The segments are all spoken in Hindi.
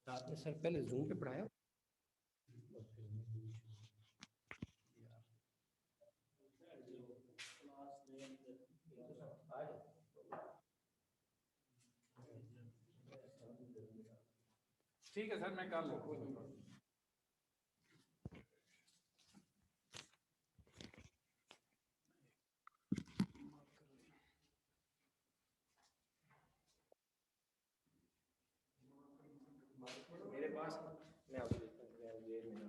आपने सर पहले जूम पे पढ़ाया? ठीक है सर, मैं कर लूँगा। मेरे पास मैं आपको देता हूँ, मैं ये मेरा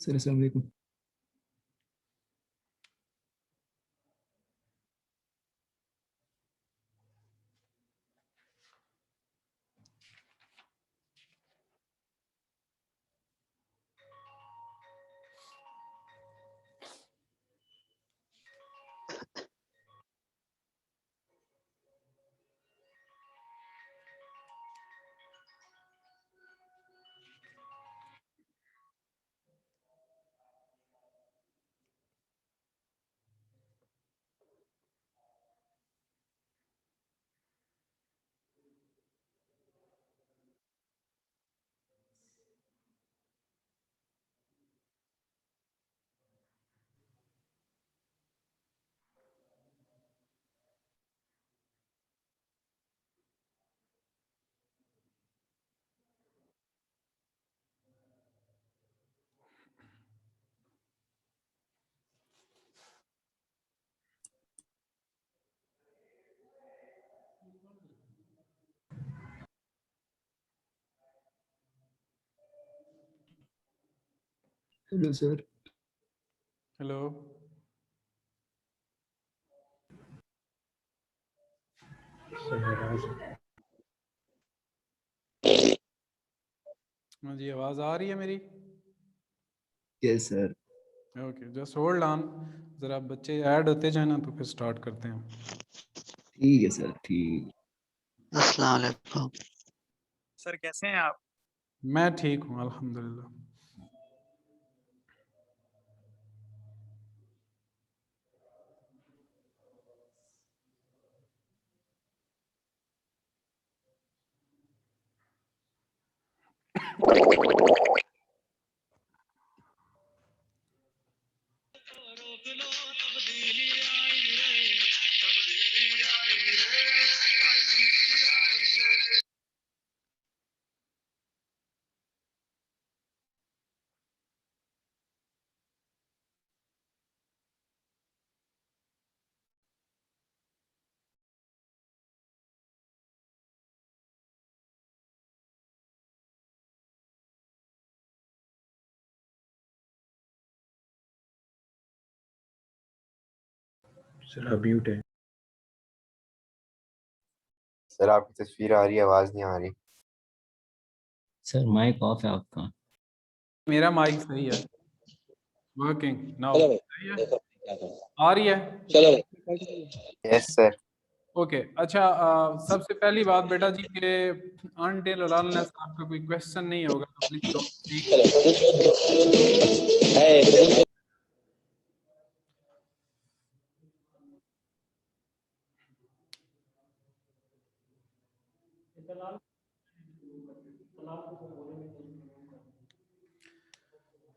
सर अस्सलाम वालेकुम। Hello sir. हेलो। हाँ जी, आवाज़ आ रही है मेरी? Yes sir. Okay, just hold on, ज़रा बच्चे ऐड होते जाए ना तो फिर स्टार्ट करते हैं। ठीक है सर, ठीक। अस्सलाम वालेकुम। सर कैसे हैं आप? मैं ठीक हूँ अल्हम्दुलिल्लाह। सर आप म्यूट है। सर आपकी तस्वीर आ रही है, आवाज नहीं आ रही। सर माइक ऑफ है आपका। मेरा माइक सही है, वर्किंग नाउ। सही है, आ रही है। Yes sir. ओके अच्छा, सबसे पहली बात बेटा जी के अनटिल अनलेस आपका कोई क्वेश्चन नहीं होगा तो प्लीज डोंट स्पीक।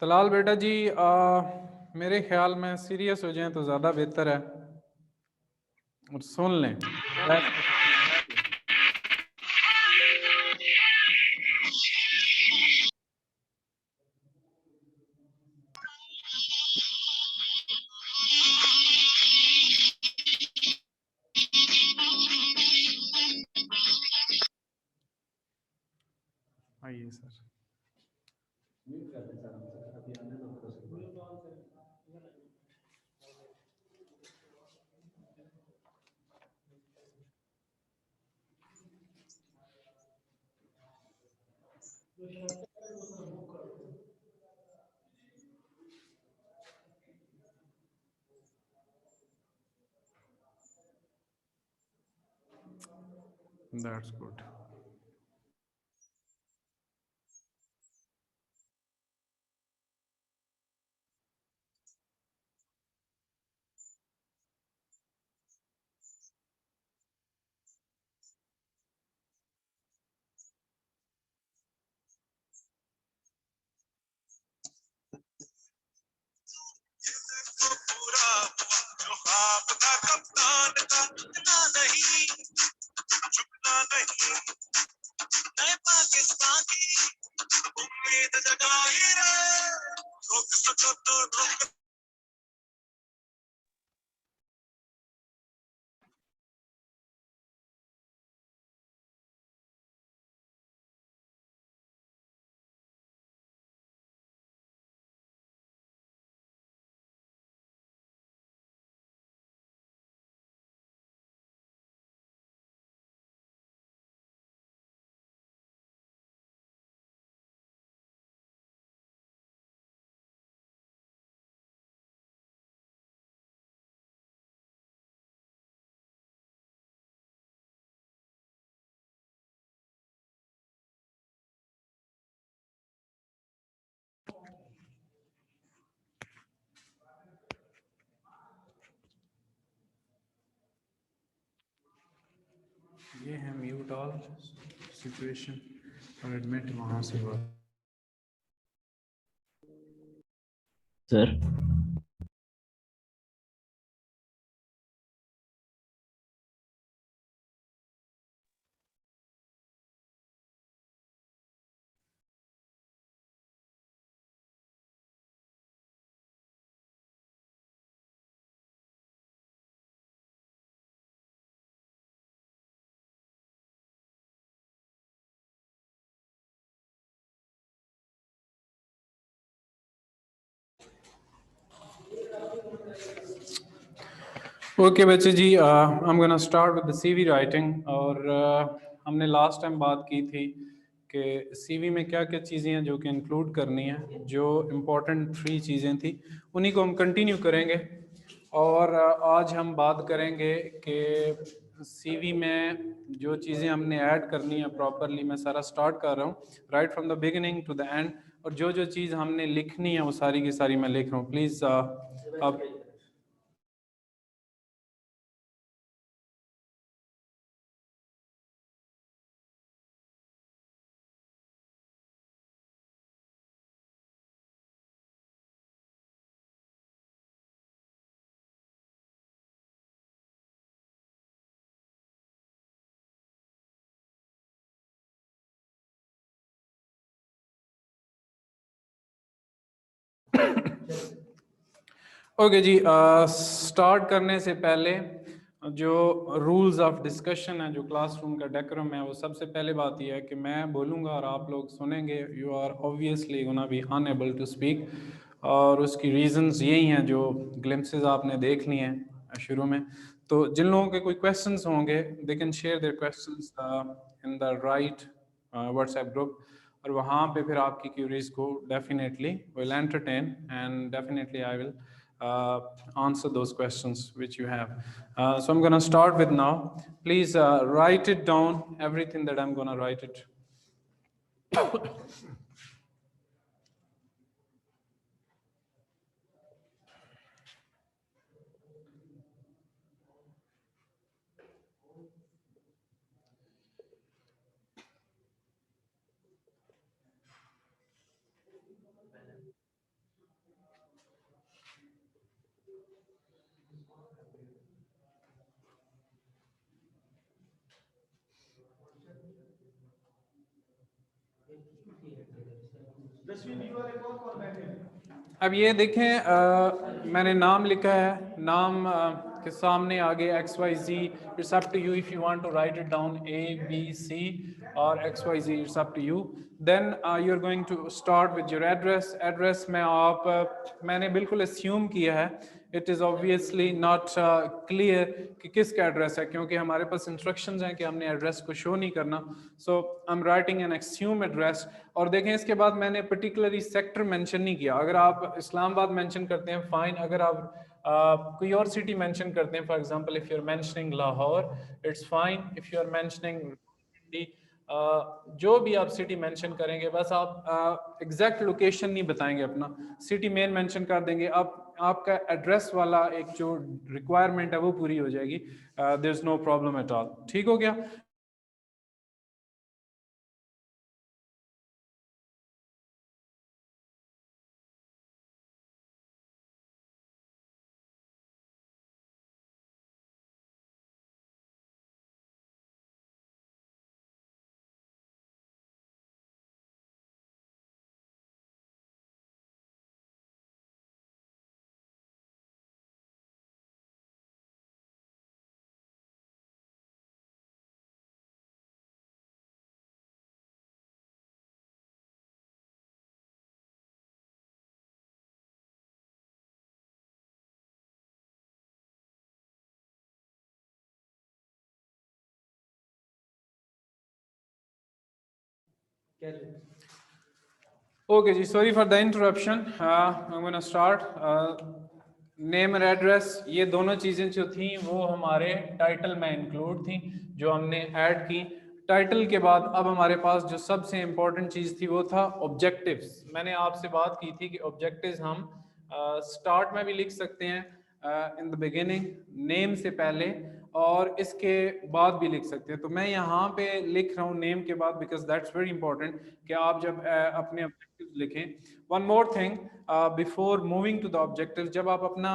तलाल बेटा जी, मेरे ख्याल में सीरियस हो जाएं तो ज़्यादा बेहतर है, और सुन लें। आइए सर। That's good. पूरा जो ख्वाब था कप्तान का, इतना नहीं झुकना नहीं, नए पाकिस्तान की उम्मीद जगाई रे, रोक सको तो रोक। ये है म्यूट ऑल सिचुएशन और एडमिट वहां से बात। सर ओके बच्चे जी, I am gonna start with the CV writing. और हमने लास्ट टाइम बात की थी कि सीवी में क्या क्या चीज़ें हैं जो कि इंक्लूड करनी है। जो इम्पोर्टेंट 3 चीज़ें थी उन्हीं को हम कंटिन्यू करेंगे। और आज हम बात करेंगे कि सीवी में जो चीज़ें हमने ऐड करनी है प्रॉपरली। मैं सारा स्टार्ट कर रहा हूँ right from the beginning to the end, और जो जो चीज़ हमने लिखनी है वो सारी की सारी मैं लिख रहा हूँ। प्लीज़ अब ओके जी, स्टार्ट करने से पहले जो रूल्स ऑफ डिस्कशन है, जो क्लासरूम का डेकोरम है, वो सबसे पहले बात यह है कि मैं बोलूँगा और आप लोग सुनेंगे। You are obviously gonna be unable to speak, और उसकी रीजंस यही हैं जो ग्लिम्पसेस आपने देख लिए हैं शुरू में। तो जिन लोगों के कोई क्वेश्चंस होंगे they can share their questions in the right WhatsApp group, और वहाँ पे फिर आपकी क्यूरीज को definitely will entertain and definitely I will answer those questions which you have. So I'm going to start with now. Please write it down, everything that I'm going to write it. अब ये देखें, मैंने नाम लिखा है, नाम के सामने आगे XYZ, it's up to you if you want to write it down ABC और XYZ, it's up to you. Then you are going to start with your address. Address में मैंने बिल्कुल अस्यूम किया है it is obviously not clear कि किसका एड्रेस है, क्योंकि हमारे पास इंस्ट्रक्शंस हैं कि हमने एड्रेस को शो नहीं करना. So I am writing an एक्सट्यूम एड्रेस. और देखें इसके बाद मैंने पर्टिकुलरली सेक्टर मेंशन नहीं किया. अगर आप इस्लामाबाद मेंशन करते हैं फाइन, अगर आप कोई और सिटी मेंशन करते हैं, for example if you are mentioning Lahore it's fine, if you are mentioning जो भी आप सिटी मेंशन करेंगे, बस आप एग्जैक्ट लोकेशन नहीं बताएंगे अपना, सिटी मेन मेंशन कर देंगे, आप आपका एड्रेस वाला एक जो रिक्वायरमेंट है वो पूरी हो जाएगी. There is no problem at all. ठीक हो गया. Okay जी, sorry for the interruption. I'm gonna start. Name और एड्रेस, ये दोनों चीज़ें जो थी वो हमारे टाइटल में इंक्लूड थी जो हमने ऐड की. टाइटल के बाद अब हमारे पास जो सबसे इम्पोर्टेंट चीज़ थी वो था ऑब्जेक्टिव्स. मैंने आपसे बात की थी कि ऑब्जेक्टिव्स हम स्टार्ट में भी लिख सकते हैं, इन द बिगिनिंग, नेम से पहले, और इसके बाद भी लिख सकते हैं. तो मैं यहाँ पे लिख रहा हूँ नेम के बाद, बिकॉज दैट्स वेरी इंपॉर्टेंट कि आप जब अपने ऑब्जेक्टिव्स लिखें. One more thing before moving to the objective, जब आप अपना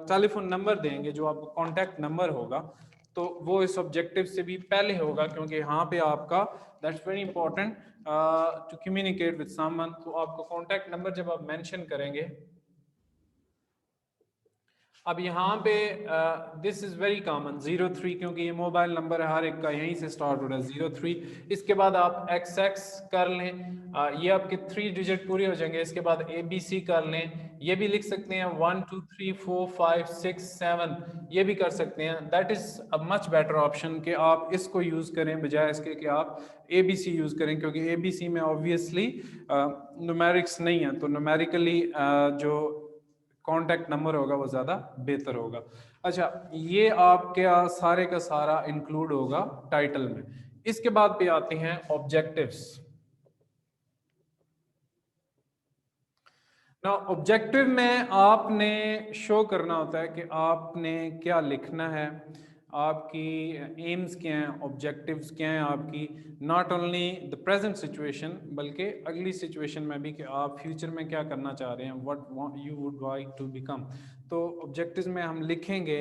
टेलीफोन नंबर देंगे जो आपका कॉन्टैक्ट नंबर होगा, तो वो इस ऑब्जेक्टिव से भी पहले होगा, क्योंकि यहाँ पे आपका that's very important to communicate with someone. तो आपका कॉन्टैक्ट नंबर जब आप मेंशन करेंगे, अब यहाँ पे दिस इज़ वेरी कॉमन 03, क्योंकि ये मोबाइल नंबर है हर एक का, यहीं से स्टार्ट हो रहा है 03. इसके बाद आप XX कर लें, ये आपके 3 डिजिट पूरे हो जाएंगे. इसके बाद ABC कर लें, ये भी लिख सकते हैं 1 2 3 4 5 6 7, ये भी कर सकते हैं. That is a much better option कि आप इसको यूज़ करें बजाय इसके कि आप ABC यूज़ करें, क्योंकि ABC में ऑब्वियसली न्यूमेरिक्स नहीं है, तो न्यूमेरिकली जो कॉन्टैक्ट नंबर होगा वो ज़्यादा बेहतर होगा. अच्छा, ये आपके सारे का सारा इंक्लूड होगा टाइटल में. इसके बाद पे आते हैं ऑब्जेक्टिव्स. ना ऑब्जेक्टिव में आपने शो करना होता है कि आपने क्या लिखना है, आपकी एम्स क्या हैं, ऑब्जेक्टिव्स क्या हैं आपकी, not only the present situation बल्कि अगली सिचुएशन में भी कि आप फ्यूचर में क्या करना चाह रहे हैं, what you would like to become. तो ऑब्जेक्टिव्स में हम लिखेंगे.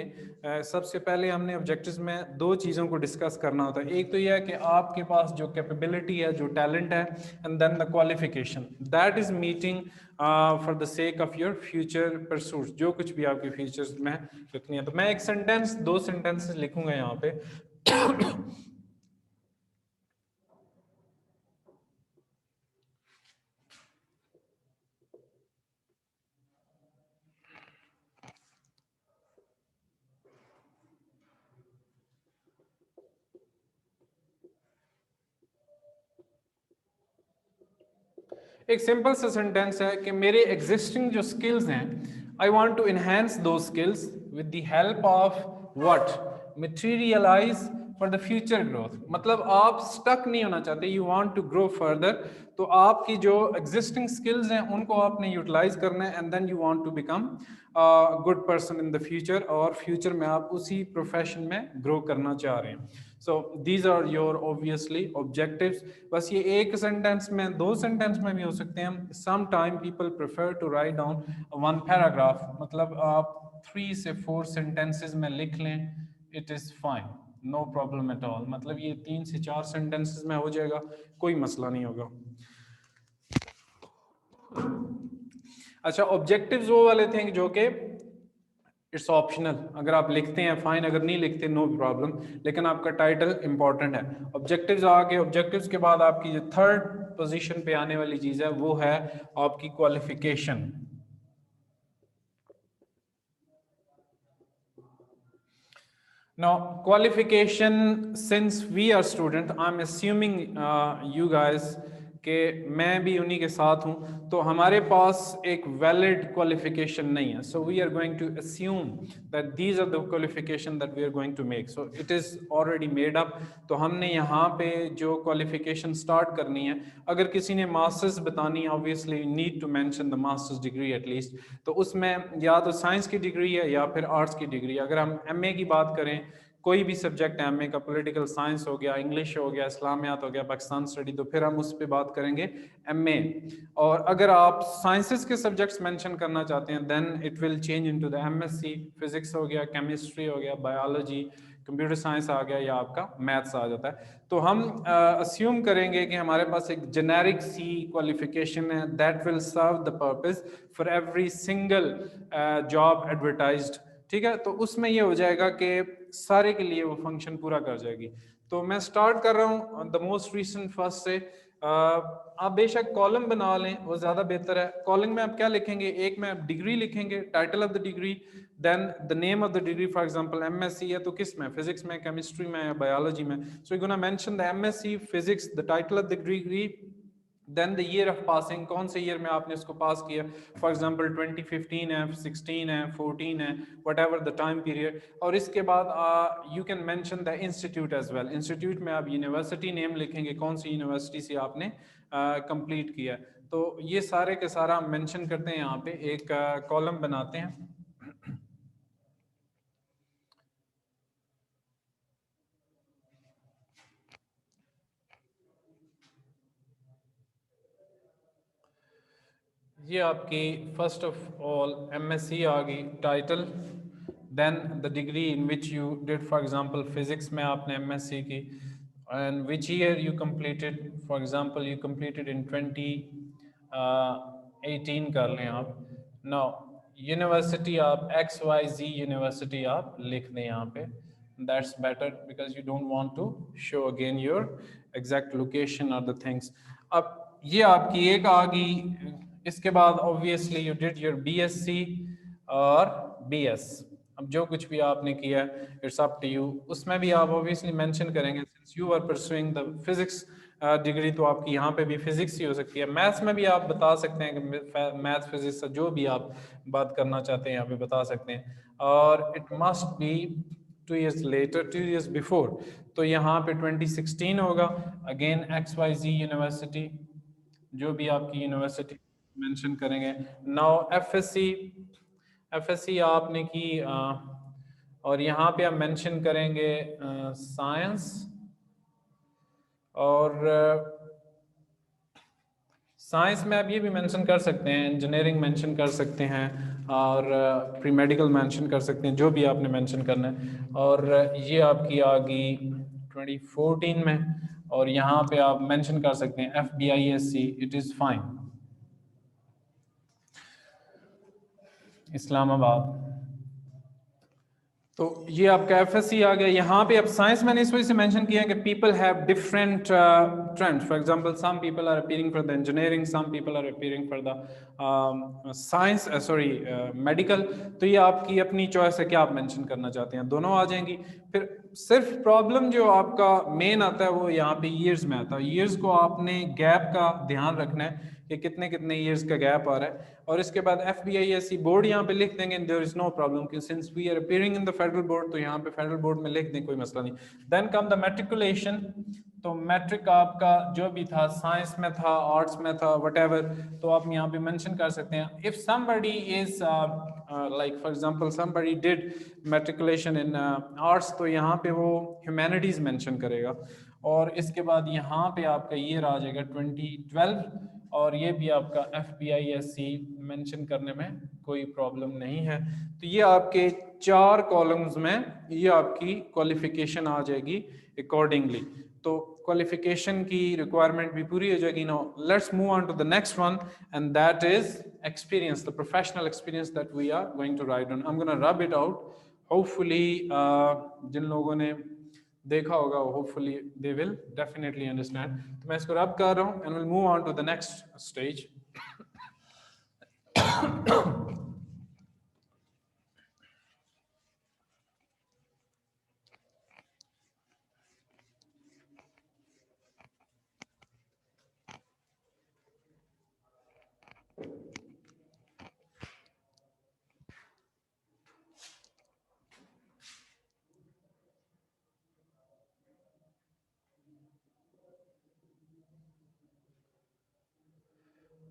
सबसे पहले हमने ऑब्जेक्टिव्स में दो चीज़ों को डिस्कस करना होता है. एक तो यह है कि आपके पास जो कैपेबिलिटी है, जो टैलेंट है, and then the qualification that is meeting for the sake of your future pursuits, जो कुछ भी आपके फ्यूचर्स में लिखनी है. तो मैं एक सेंटेंस, 2 सेंटेंसेस लिखूंगा यहाँ पे. एक सिंपल सा सेंटेंस है कि मेरे एग्जिस्टिंग जो स्किल्स हैं, I want to enhance two skills with the help of what, materialize for the future growth. मतलब आप स्टक नहीं होना चाहते, you want to grow further. तो आपकी जो एग्जिस्टिंग स्किल्स हैं उनको आपने यूटिलाइज करना है, and then you want to become good person in the future, और फ्यूचर में आप उसी प्रोफेशन में ग्रो करना चाह रहे हैं. So these are your obviously objectives. बस ये एक सेंटेंस में, 2 सेंटेंस में भी हो सकते हैं. Sometime people prefer to write down one paragraph. मतलब आप 3 से 4 sentences में लिख लें, it is fine, no problem at all. मतलब ये 3 से 4 sentences में हो जाएगा, कोई मसला नहीं होगा. अच्छा, ऑब्जेक्टिव्स वो वाले थे जो कि इट्स ऑप्शनल, अगर आप लिखते हैं फाइन, अगर नहीं लिखते नो प्रॉब्लम, लेकिन आपका टाइटल इंपॉर्टेंट है. ऑब्जेक्टिव्स आ गए. ऑब्जेक्टिव्स के बाद आपकी जो थर्ड पोजीशन पे आने वाली चीज है वो है आपकी qualification. Now qualification, since we are student, I'm assuming you guys कि मैं भी उन्हीं के साथ हूँ, तो हमारे पास एक valid qualification नहीं है. So we are going to assume that these are the qualification that we are going to make. So it is already made up. तो हमने यहाँ पे जो qualification start करनी है, अगर किसी ने masters बतानी है, obviously you need to mention the master's degree at least. तो उसमें या तो science की degree है या फिर arts की degree. अगर हम MA की बात करें, कोई भी सब्जेक्ट है एमए का, पॉलिटिकल साइंस हो गया, इंग्लिश हो गया, इस्लामियात हो गया, पाकिस्तान स्टडी, तो फिर हम उस पर बात करेंगे एमए. और अगर आप साइंसेस के सब्जेक्ट्स मेंशन करना चाहते हैं, then it will change into the MSc. Physics हो गया, केमिस्ट्री हो गया, बायोलॉजी, कंप्यूटर साइंस आ गया, या आपका मैथ्स आ जाता है. तो हम अस्यूम करेंगे कि हमारे पास एक जेनेरिक सी क्वालिफिकेशन है that will serve the purpose for every single job advertised. ठीक है, तो उसमें ये हो जाएगा कि सारे के लिए वो फंक्शन पूरा कर जाएगी. तो मैं स्टार्ट कर रहा हूँ द मोस्ट रीसेंट फर्स्ट से. आप बेशक कॉलम बना लें, वो ज़्यादा बेहतर है. कॉलम में आप क्या लिखेंगे? एक में आप डिग्री लिखेंगे, title of the degree, then the name of the degree. For example MSc है तो किस में, फिजिक्स में, केमिस्ट्री में, या बायोलॉजी में. So you gonna mention the MSc physics, the title of the degree, then the year of passing, कौन से ईयर में आपने इसको पास किया. फॉर एग्जांपल 2015 है, 16 है, 14 है, whatever the time period. और इसके बाद you can mention the institute as well. Institute में आप यूनिवर्सिटी नेम लिखेंगे, कौन सी यूनिवर्सिटी से आपने कंप्लीट किया. तो ये सारे के सारा हम मेंशन करते हैं यहाँ पे, एक कॉलम बनाते हैं. ये आपकी फर्स्ट ऑफ ऑल एमएससी आ गई, title, then the degree in which you did. For example physics में आपने एमएससी की, and which year you completed. For example you completed in 2018 कर लें आप. नाउ यूनिवर्सिटी आप XYZ यूनिवर्सिटी आप लिख दें यहाँ पे. That's better because you don't want to show again your exact location और द थिंग्स. अब ये आपकी एक आ गई. इसके बाद obviously you did your BSc और बीएस. अब जो कुछ भी आपने किया इट्स अप टू यू. उसमें भी आप ऑब्वियसली मेंशन करेंगे, since you are pursuing the physics degree, तो आपकी यहाँ पे भी फिजिक्स ही हो सकती है. मैथ्स में भी आप बता सकते हैं कि मैथ्स फिजिक्स जो भी आप बात करना चाहते हैं यहाँ पे बता सकते हैं. और it must be 2 years later, 2 years before. तो यहाँ पे 2016 होगा. अगेन XYZ यूनिवर्सिटी, जो भी आपकी यूनिवर्सिटी मेंशन करेंगे. नाउ एफएससी आपने की, और यहाँ पे आप मेंशन करेंगे साइंस, और साइंस में आप ये भी मेंशन कर सकते हैं, इंजीनियरिंग मेंशन कर सकते हैं, और प्री मेडिकल मेंशन कर सकते हैं, जो भी आपने मेंशन करना है. और ये आपकी आ गई 2014 में, और यहाँ पे आप मेंशन कर सकते हैं FBISC, it is fine, Islamabad. तो ये आपका एफएससी आ गया. यहाँ पे अब साइंस मैंने इस वजह से मेंशन किया कि people have different trends. For example some people are appearing for the engineering, some people are appearing for the science, medical. तो ये आपकी अपनी चॉइस है, क्या आप मेंशन करना चाहते हैं, दोनों आ जाएंगी. फिर सिर्फ प्रॉब्लम जो आपका मेन आता है वो यहाँ पे ईयर्स में आता है. ईयर्स को आपने गैप का ध्यान रखना है कि कितने कितने ईयर्स का गैप आ रहा है. और इसके बाद FBISC बोर्ड यहाँ पे लिख देंगे, देयर इज नो प्रॉब्लम, कि since we are appearing in the federal board, तो यहाँ पे फेडरल बोर्ड में लिख दें, कोई मसला नहीं. Then come the matriculation. तो मैट्रिक आपका जो भी था, साइंस में था, आर्ट्स में था, व्हाटएवर, तो आप यहाँ पे मेंशन कर सकते हैं. If somebody is like for example somebody did matriculation in arts, तो यहाँ पे वो ह्यूमैनिटीज मेंशन करेगा. और इसके बाद यहाँ पे आपका ईयर आ जाएगा 2012, और ये भी आपका FBISC मेंशन करने में कोई प्रॉब्लम नहीं है. तो ये आपके 4 कॉलम्स में ये आपकी क्वालिफिकेशन आ जाएगी अकॉर्डिंगली. तो क्वालिफिकेशन की रिक्वायरमेंट भी पूरी हो जाएगी. Now let's move on to the next one, and that is experience, the professional experience that we are going to write on. I am gonna rub it out. Hopefully जिन लोगों ने देखा होगा, hopefully they will definitely understand. तो मैं इसको रब कर रहा हूँ, and will move on to the next stage.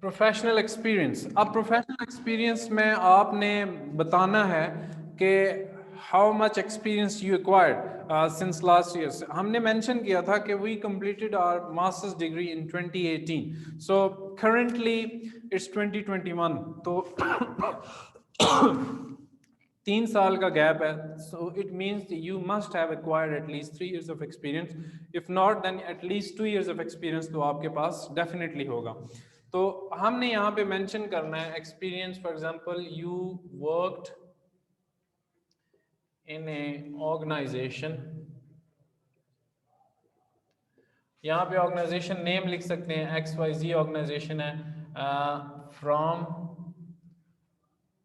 Professional experience. अब प्रोफेशनल एक्सपीरियंस में आपने बताना है कि how much experience you acquired since last year. हमने मेंशन किया था कि we completed our masters degree in 2018, so currently it's 2021, तो 3 साल का गैप है। So it means you must have acquired at least 3 years of experience, if not then at least 2 years of experience तो आपके पास डेफिनेटली होगा। तो हमने यहाँ पे मेंशन करना है experience, for example you worked in a organization, यहाँ पे ऑर्गेनाइजेशन नेम लिख सकते हैं, XYZ ऑर्गेनाइजेशन है, फ्रॉम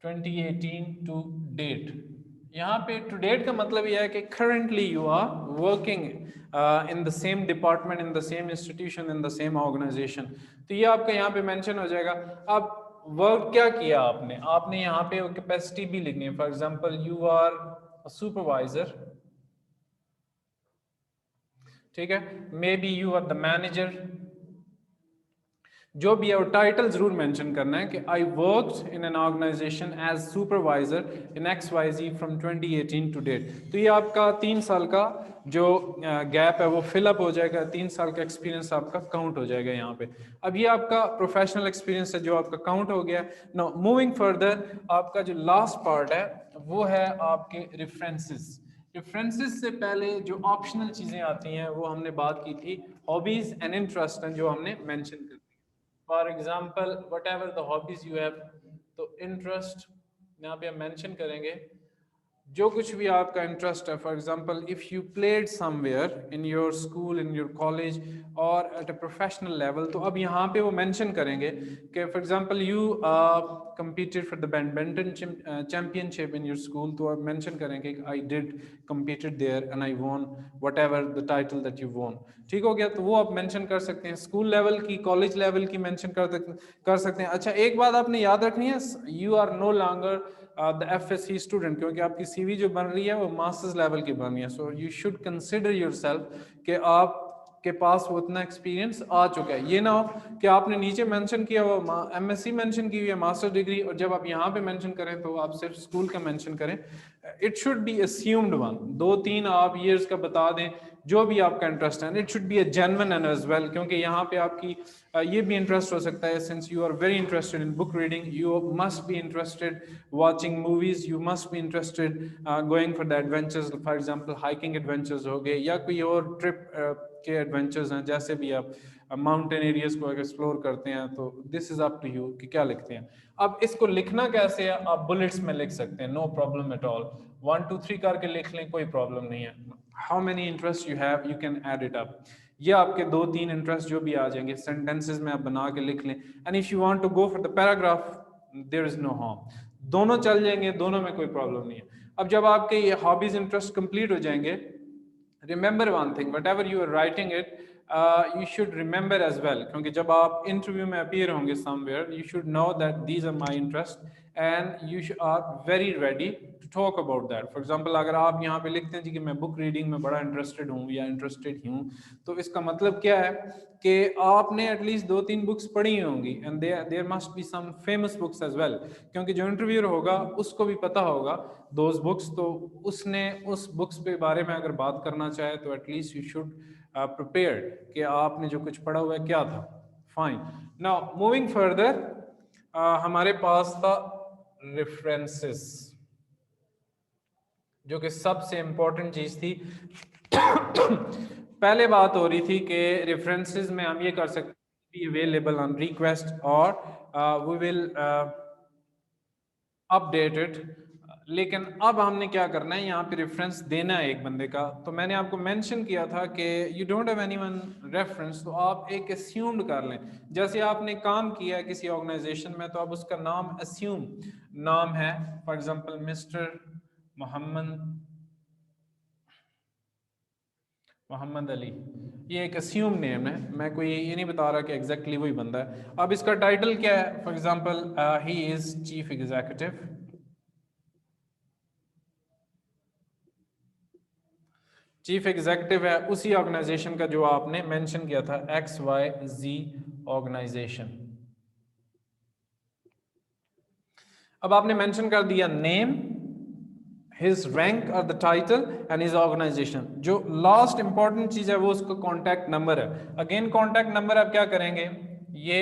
2018 टू डेट। यहाँ पे टू डेट का मतलब यह है कि currently you are working in the same department, in the same institution, in the same organization। तो ये आपका यहाँ पे मेंशन हो जाएगा। अब वर्क क्या किया आपने, आपने यहाँ पे कैपेसिटी भी लिखनी है। For example you are supervisor, ठीक है, maybe you are the manager, जो भी है वो टाइटल जरूर मेंशन करना है कि I worked in an organization as supervisor in XYZ from 2018 to date. तो ये आपका 3 साल का जो गैप है वो फिलअप हो जाएगा, 3 साल का एक्सपीरियंस आपका काउंट हो जाएगा यहाँ पे। अब ये आपका प्रोफेशनल एक्सपीरियंस है जो आपका काउंट हो गया। नाउ मूविंग फर्दर, आपका जो लास्ट पार्ट है वो है आपके रेफरेंसेस। रेफरेंसेस से पहले जो ऑप्शनल चीजें आती हैं वो हमने बात की थी, हॉबीज एंड इंटरेस्ट हैं जो हमने मेंशन कर। For example what ever the hobbies you have, तो इंटरेस्ट यहाँ पे हम मेंशन करेंगे जो कुछ भी आपका इंटरेस्ट है। For example if you played somewhere in your school, in your college और एट अ प्रोफेशनल लेवल, तो अब यहाँ पे वो मेंशन करेंगे कि for example you competed for the badminton championship in your school, तो आप मेंशन करेंगे I did competed there and I won whatever the title that you won। ठीक हो गया, तो वो आप मेंशन कर सकते हैं। स्कूल लेवल की, कॉलेज लेवल की मेंशन कर सकते हैं। अच्छा, एक बात आपने याद रखनी है, you are no longer the FSC student, क्योंकि आपकी CV जो बन रही है वो मास्टर्स लेवल की बन रही है। So you should consider yourself कि आप के पास वो इतना एक्सपीरियंस आ चुका है। ये ना हो कि आपने नीचे मेंशन किया हुआ MSc मेंशन की हुई है, मास्टर डिग्री, और जब आप यहाँ पे मेंशन करें तो आप सिर्फ स्कूल का मेंशन करें। It should B assumed one, 2-3 आप ईयर्स का बता दें जो भी आपका इंटरेस्ट है। It should be a genuine and as well, क्योंकि यहाँ पे आपकी ये भी इंटरेस्ट हो सकता है, since you are very interested in book reading, you must be interested watching movies, you must be interested going for the adventures. For example hiking adventures हो गए या कोई और ट्रिप के एडवेंचर्स हैं, जैसे भी आप माउंटेन एरियाज को एक्सप्लोर करते हैं, तो this is up to you कि क्या लिखते हैं। अब इसको लिखना कैसे है, आप बुलेट्स में लिख सकते हैं, नो प्रॉब्लम एट ऑल। 1 2 3 करके लिख लें, कोई प्रॉब्लम नहीं है। How many interest you have, you can add it up. ये आपके 2-3 इंटरेस्ट जो भी आ जाएंगे, सेंटेंसेस में आप बना के लिख लें। And if you want to go for the paragraph, there is no harm, दोनों चल जाएंगे, दोनों में कोई प्रॉब्लम नहीं है। अब जब आपके ये हॉबीज इंटरेस्ट कंप्लीट हो जाएंगे, remember one thing, whatever you are writing it, you should remember as well, क्योंकि जब आप इंटरव्यू में अपीयर होंगे somewhere, you should know that these are my interests and you are very ready to talk about that। For example, अगर आप यहाँ पे लिखते हैं जी कि मैं बुक रीडिंग में बड़ा इंटरेस्टेड हूँ या इंटरेस्टेड हूँ, तो इसका मतलब क्या है कि आपने एटलीस्ट 2-3 बुक्स पढ़ी होंगी, and there must be some famous books as well, क्योंकि जो इंटरव्यूअर होगा उसको भी पता होगा दोज बुक्स, तो उसने उस बुक्स के बारे में अगर बात करना चाहे तो एटलीस्ट यू शुड प्रिपेयर कि आपने जो कुछ पढ़ा हुआ है क्या था। फाइन, नाउ मूविंग फर्दर, हमारे पास था रेफरेंसेस, जो कि सबसे इंपॉर्टेंट चीज थी। पहले बात हो रही थी कि रेफरेंसेस में हम ये कर सकते हैं बी अवेलेबल ऑन रिक्वेस्ट और वी विल अपडेट इट, लेकिन अब हमने क्या करना है, यहाँ पे रेफरेंस देना है एक बंदे का। तो मैंने आपको मेंशन किया था कि you don't have anyone reference, तो आप एक अस्यूम्ड कर लें। जैसे आपने काम किया है किसी ऑर्गेनाइजेशन में, तो अब उसका नाम अस्यूम नाम है, for example mister Mohammad Ali, ये एक अस्यूम नेम है, मैं कोई ये नहीं बता रहा कि एग्जैक्टली वही बंदा है। अब इसका टाइटल क्या है, for example he is chief executive, chief executive है उसी ऑर्गेनाइजेशन का जो आपने मेंशन किया था XYZ ऑर्गेनाइजेशन। अब आपने मेंशन कर दिया नेम, हिज रैंक और the title and his organization. जो लास्ट इंपॉर्टेंट चीज है वो उसका कॉन्टैक्ट नंबर है। अगेन कॉन्टैक्ट नंबर आप क्या करेंगे, ये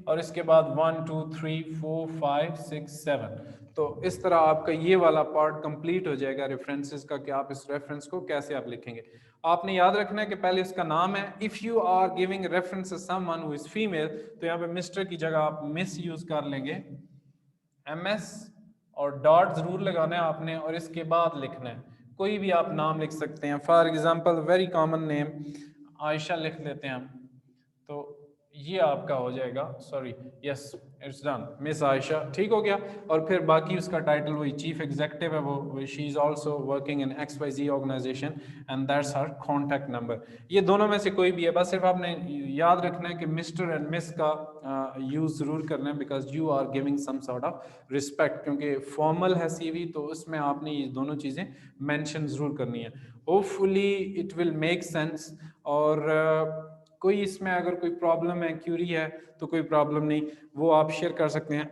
और इसके बाद 1 2 3 4 5 6 7। तो इस तरह आपका ये वाला पार्ट कंप्लीट हो जाएगा रेफरेंसेस का, कि आप इस रेफरेंस को कैसे आप लिखेंगे। आपने याद रखना है कि पहले उसका नाम है। If you are giving reference someone who is female, तो यहाँ पे मिस्टर की जगह आप मिस यूज कर लेंगे, MS, और डॉट जरूर लगाना है आपने, और इसके बाद लिखना है कोई भी आप नाम लिख सकते हैं। For example very common name Ayesha लिख लेते हैं हम, तो ये आपका हो जाएगा, sorry yes it's done, miss Ayesha, ठीक हो गया। और फिर बाकी उसका टाइटल वही चीफ एग्जीक्यूटिव है, वो she is also working in XYZ organization and that's her contact number. ये दोनों में से कोई भी है, बस सिर्फ आपने याद रखना है कि मिस्टर एंड मिस का यूज जरूर करना है, because you are giving some sort of respect, क्योंकि फॉर्मल है CV, तो उसमें आपने ये दोनों चीजें मेंशन जरूर करनी है। Hopefully it will make sense. और कोई इसमें अगर कोई प्रॉब्लम है, क्यूरी है, तो कोई प्रॉब्लम नहीं, वो आप शेयर कर सकते हैं।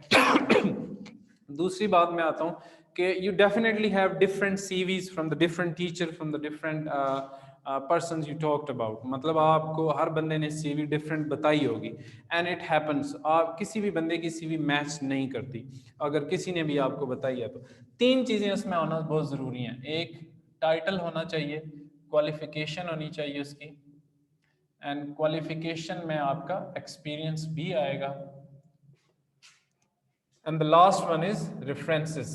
दूसरी बात मैं आता हूँ कि you definitely have different CVs from the different teacher, from the different person you talked about. मतलब आपको हर बंदे ने CV डिफरेंट बताई होगी, एंड इट हैपन्स, आप किसी भी बंदे की CV मैच नहीं करती। अगर किसी ने भी आपको बताई है तो 3 चीज़ें उसमें होना बहुत ज़रूरी हैं। एक, टाइटल होना चाहिए, क्वालिफिकेशन होनी चाहिए उसकी, एंड क्वालिफिकेशन में आपका एक्सपीरियंस भी आएगा, and the last one is references.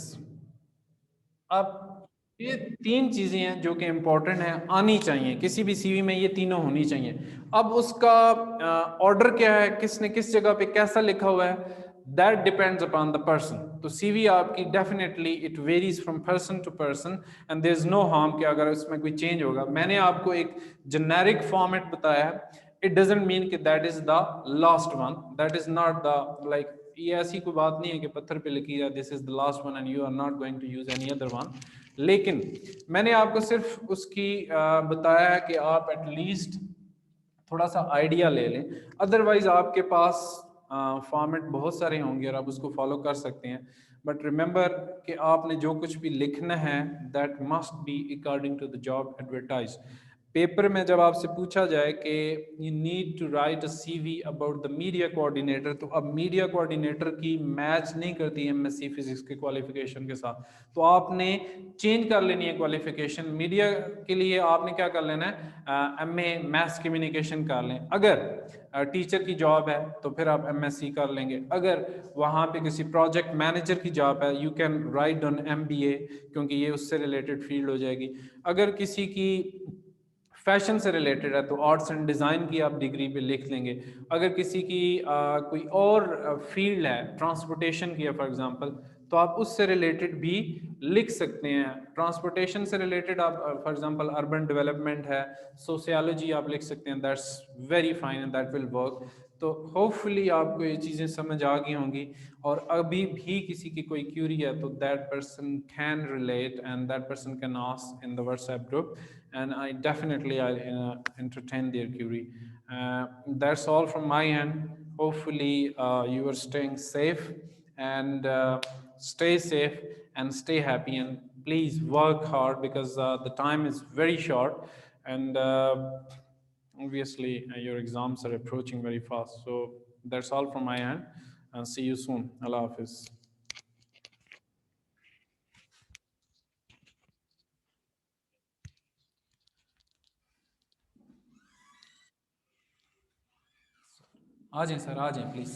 अब ये 3 चीजें हैं जो कि इंपॉर्टेंट है, आनी चाहिए किसी भी CV में, ये तीनों होनी चाहिए। अब उसका ऑर्डर क्या है, किसने किस जगह पे कैसा लिखा हुआ है, that depends upon the person. तो CV आपकी definitely it varies from person to person, and there is no harm कि अगर इसमें कोई चेंज होगा। मैंने आपको एक जेनेरिक फॉर्मेट बताया है, इट डजंट मीन कि that is the last one, that is not the like, ये ऐसी कोई बात नहीं है कि पत्थर पे लिखी है this is the last one and you are not going to use any other one. लेकिन मैंने आपको सिर्फ उसकी बताया है कि आप एटलीस्ट थोड़ा सा आइडिया ले लें, अदरवाइज आपके पास फॉर्मेट बहुत सारे होंगे और आप उसको फॉलो कर सकते हैं। बट रिमेंबर कि आपने जो कुछ भी लिखना है that must be according to the job advertise. Paper में जब आपसे पूछा जाए कि you need to write a CV about the media coordinator, तो अब मीडिया कोऑर्डिनेटर की मैच नहीं करती MSc फिजिक्स के क्वालिफिकेशन के साथ, तो आपने चेंज कर लेनी है क्वालिफिकेशन। मीडिया के लिए आपने क्या कर लेना है, MA मैथ्स कम्युनिकेशन कर लें। अगर टीचर की जॉब है तो फिर आप MSc कर लेंगे। अगर वहाँ पे किसी प्रोजेक्ट मैनेजर की जॉब है, you can write on MBA, क्योंकि ये उससे रिलेटेड फील्ड हो जाएगी। अगर किसी की फैशन से रिलेटेड है तो आर्ट्स एंड डिज़ाइन की आप डिग्री पे लिख लेंगे। अगर किसी की कोई और फील्ड है, ट्रांसपोर्टेशन की है फॉर एग्जांपल, तो आप उससे रिलेटेड भी लिख सकते हैं। ट्रांसपोर्टेशन से रिलेटेड आप फॉर एग्जांपल अर्बन डेवलपमेंट है, सोशियोलॉजी आप लिख सकते हैं, that's very fine and that will work. तो होपफुली आपको ये चीज़ें समझ आ गई होंगी, और अभी भी किसी की कोई क्यूरी है तो that person can relate and that person can ask in the WhatsApp group, and I definitely entertain their query. That's all from my end. Hopefully you are staying safe, and stay safe and stay happy, and please work hard because the time is very short, and obviously your exams are approaching very fast. So that's all from my end, and see you soon. Allah Hafiz. आ जाएं सर, आ जाएं प्लीज़।